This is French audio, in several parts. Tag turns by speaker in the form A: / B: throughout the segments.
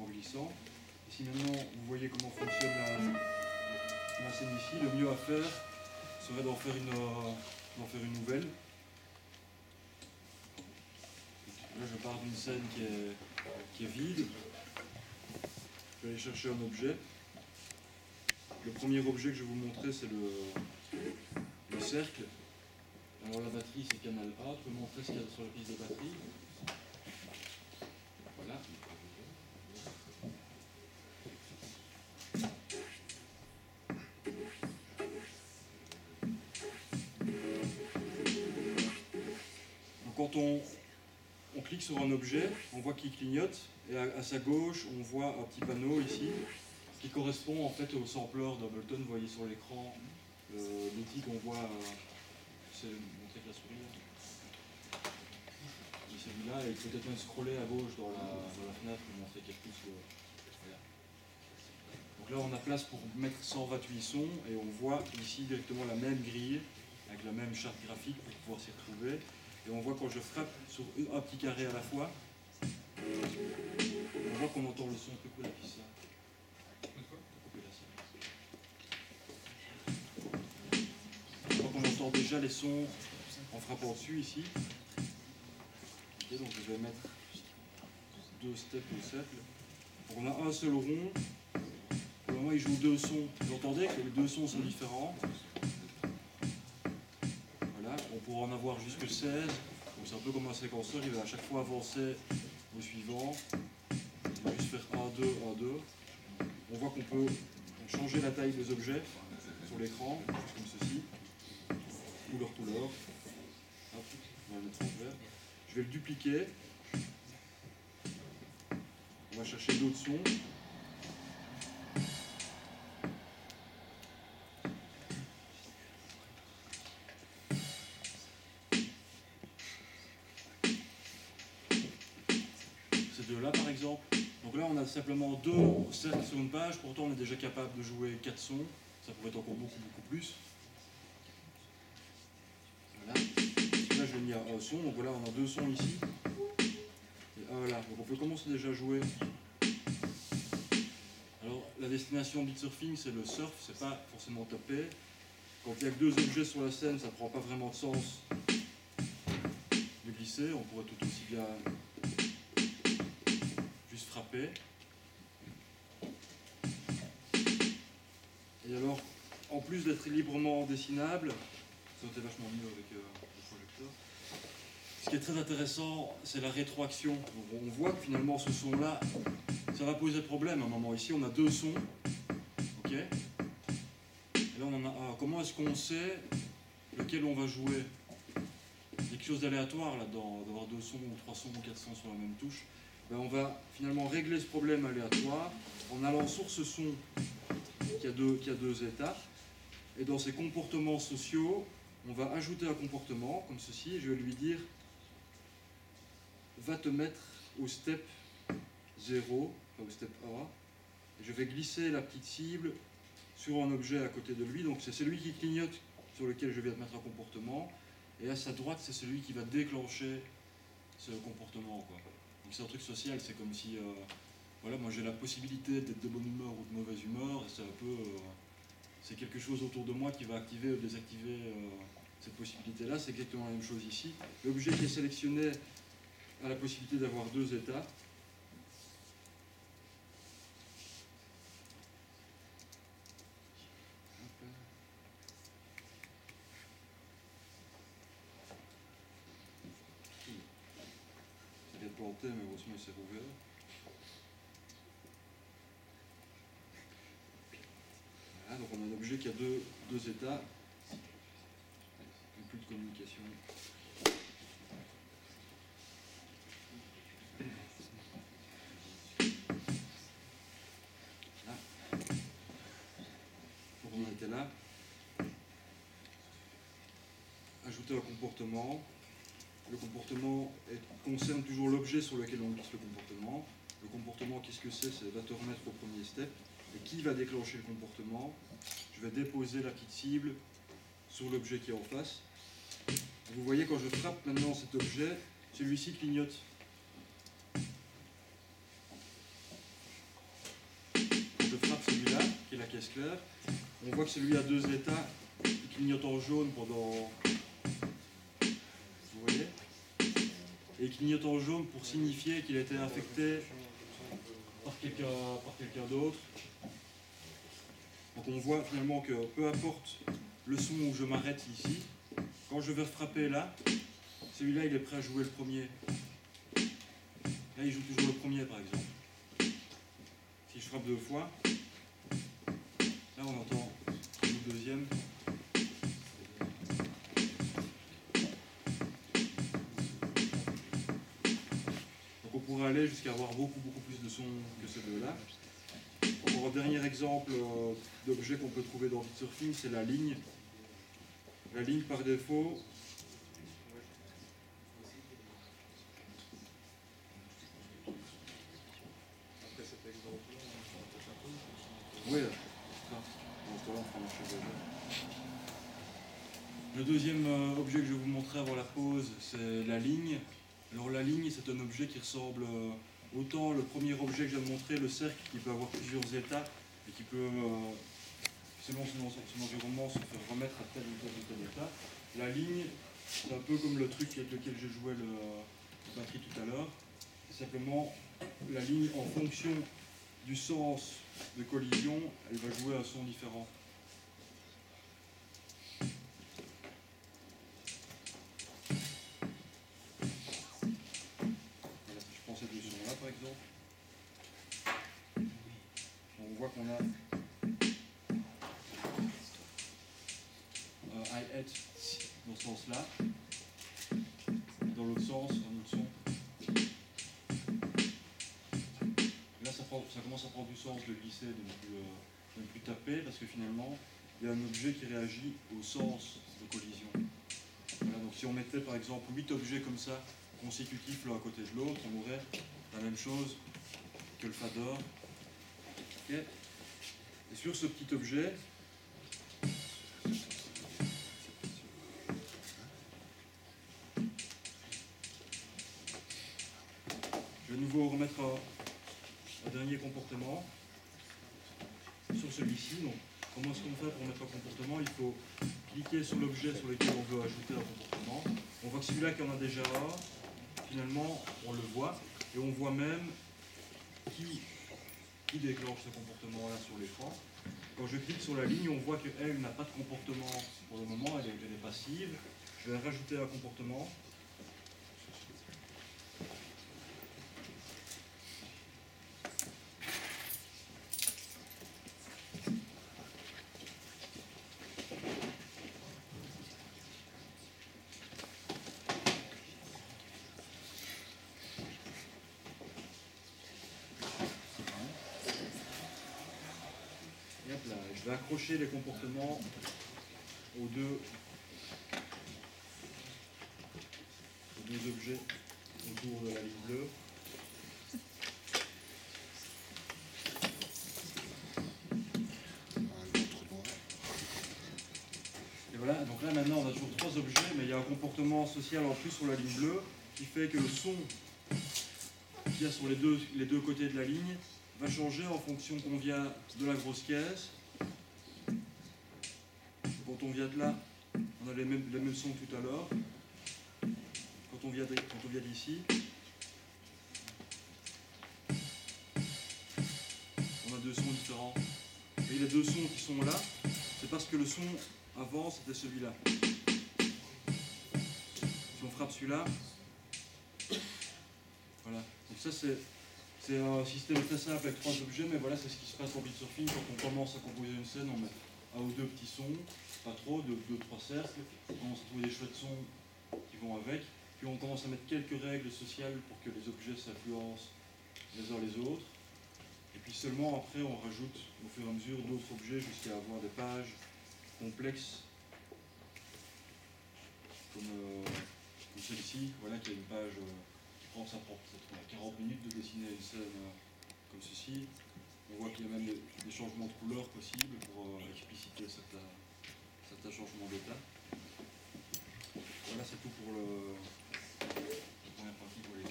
A: en glissant. Si maintenant vous voyez comment fonctionne la scène ici, le mieux à faire serait d'en faire une nouvelle. Là je pars d'une scène qui est vide. Je vais aller chercher un objet. Le premier objet que je vais vous montrer c'est le cercle. Alors la batterie c'est canal A. Je peux montrer ce qu'il y a sur la piste de batterie. Voilà. Donc quand on clique sur un objet, on voit qu'il clignote, et à sa gauche, on voit un petit panneau ici, qui correspond en fait au sampler d'Ableton. Vous voyez sur l'écran l'outil qu'on voit, c'est montrer avec la souris. Celui-là, et peut-être même scroller à gauche dans la fenêtre pour montrer qu'il y a plus de... Voilà. Donc là, on a place pour mettre 128 sons, et on voit ici directement la même grille, avec la même charte graphique pour pouvoir s'y retrouver. Et on voit quand je frappe sur un petit carré à la fois, on voit qu'on entend le son. On peut couper la piste là. On voit qu'on entend déjà les sons en frappant dessus ici. Okay, donc je vais mettre 2 steps au cercle. Donc on a un seul rond. Pour le moment il joue 2 sons. Vous entendez que les 2 sons sont différents. Voilà, on pourra en avoir jusque 16. Donc c'est un peu comme un séquenceur, il va à chaque fois avancer au suivant. Il va juste faire 1, 2, 1, 2. On voit qu'on peut changer la taille des objets sur l'écran, comme ceci. Couleur. Hop, on va le mettre en vert. Je vais le dupliquer. On va chercher d'autres sons. Ces deux-là par exemple. Donc là on a simplement 2 cercles sur une page, pourtant on est déjà capable de jouer 4 sons. Ça pourrait être encore beaucoup plus. Voilà. Là je l'ai mis à un son, donc voilà on a 2 sons ici. Et un là. Donc on peut commencer déjà à jouer. Alors la destination beat surfing c'est le surf, c'est pas forcément taper. Quand il n'y a que 2 objets sur la scène, ça ne prend pas vraiment de sens de glisser. On pourrait tout aussi bien juste frapper. Et alors, en plus d'être librement dessinable, ça aurait été vachement mieux avec le projecteur. Ce qui est très intéressant, c'est la rétroaction. Donc, on voit que finalement ce son-là, ça va poser problème à un moment. Ici, on a 2 sons. Ok. Et là, on en a un. Comment est-ce qu'on sait lequel on va jouer? Il y a quelque chose d'aléatoire là-dedans, d'avoir 2 sons ou 3 sons ou 4 sons sur la même touche. Ben, on va finalement régler ce problème aléatoire en allant sur ce son qui a 2 états. Et dans ces comportements sociaux, on va ajouter un comportement comme ceci. Je vais lui dire va te mettre au step 0, enfin au step A. Et je vais glisser la petite cible sur un objet à côté de lui. Donc c'est celui qui clignote sur lequel je viens de mettre un comportement. Et à sa droite, c'est celui qui va déclencher ce comportement, quoi. Donc c'est un truc social, c'est comme si voilà, moi j'ai la possibilité d'être de bonne humeur ou de mauvaise humeur, et c'est un peu c'est quelque chose autour de moi qui va activer ou désactiver cette possibilité-là. C'est exactement la même chose ici. L'objet qui est sélectionné a la possibilité d'avoir 2 états. Ça vient de planter, mais heureusement il s'est rouvert. Voilà, donc on a un objet qui a deux états. Plus de communication. Là. Donc on en était là. Ajouter un comportement. Le comportement concerne toujours l'objet sur lequel on glisse le comportement. Le comportement, qu'est-ce que c'est? Ça va te remettre au premier step. Et qui va déclencher le comportement? Je vais déposer la petite cible sur l'objet qui est en face. Vous voyez, quand je frappe maintenant cet objet, celui-ci clignote. caisse claire. On voit que celui a 2 états qui clignote en jaune pendant... Vous voyez? Et il clignote en jaune pour signifier qu'il a été infecté par quelqu'un d'autre. Donc on voit finalement que peu importe le son où je m'arrête ici, quand je vais frapper là, celui-là il est prêt à jouer le premier. Là il joue toujours le premier par exemple. Si je frappe 2 fois, là on entend qu'il joue le deuxième. Donc on pourrait aller jusqu'à avoir beaucoup plus de sons que ces deux-là. Encore un dernier exemple d'objet qu'on peut trouver dans Bitsurfing, c'est la ligne. La ligne par défaut, oui, le deuxième objet que je vais vous montrer avant la pause, c'est la ligne. Alors la ligne, c'est un objet qui ressemble autant le premier objet que je viens de montrer, le cercle, qui peut avoir plusieurs états et qui peut, selon son environnement, se faire remettre à tel ou tel état. La ligne, c'est un peu comme le truc avec lequel j'ai joué la batterie tout à l'heure. Simplement, la ligne, en fonction du sens de collision, elle va jouer un son différent. Voilà, si je prends ces deux sons-là, par exemple, on voit qu'on a hi-hat dans ce sens-là, dans l'autre sens, un autre son. Là, ça commence à prendre du sens de glisser, de ne plus taper, parce que finalement, il y a un objet qui réagit au sens de collision. Voilà, donc si on mettait par exemple 8 objets comme ça, consécutifs l'un à côté de l'autre, on aurait la même chose que le fader. Okay. Et sur ce petit objet, je vais de nouveau remettre un dernier comportement sur celui-ci. Donc, comment est-ce qu'on fait pour mettre un comportement? Il faut cliquer sur l'objet sur lequel on veut ajouter un comportement. On voit que celui-là qui en a déjà un, finalement, on le voit. Et on voit même qui déclenche ce comportement-là sur l'écran. Quand je clique sur la ligne, on voit qu'elle n'a pas de comportement pour le moment, elle est passive. Je vais rajouter un comportement. Et hop là, je vais accrocher les comportements aux deux objets autour de la ligne bleue. Et voilà, donc là maintenant on a toujours 3 objets, mais il y a un comportement social en plus sur la ligne bleue qui fait que le son qu'il y a sur les deux côtés de la ligne va changer en fonction qu'on vient de la grosse caisse. Quand on vient de là, on a les mêmes sons que tout à l'heure. Quand on vient d'ici, on a 2 sons différents. Et les 2 sons qui sont là, c'est parce que le son avant c'était celui-là. Si on frappe celui-là, voilà. Donc ça c'est un système très simple avec 3 objets, mais voilà, c'est ce qui se passe en Bitsurfing quand on commence à composer une scène. On met 1 ou 2 petits sons, pas trop, 2-3 cercles. On commence à trouver des chouettes sons qui vont avec. Puis on commence à mettre quelques règles sociales pour que les objets s'influencent les uns les autres. Et puis seulement après, on rajoute au fur et à mesure d'autres objets jusqu'à avoir des pages complexes comme celle-ci, voilà, qui a une page qui prend 40 minutes de dessiner une scène comme ceci. On voit qu'il y a même des changements de couleur possibles pour expliciter certains changements d'état. Voilà, c'est tout pour la première partie pour les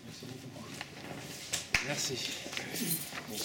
A: Merci beaucoup. Merci. Bon.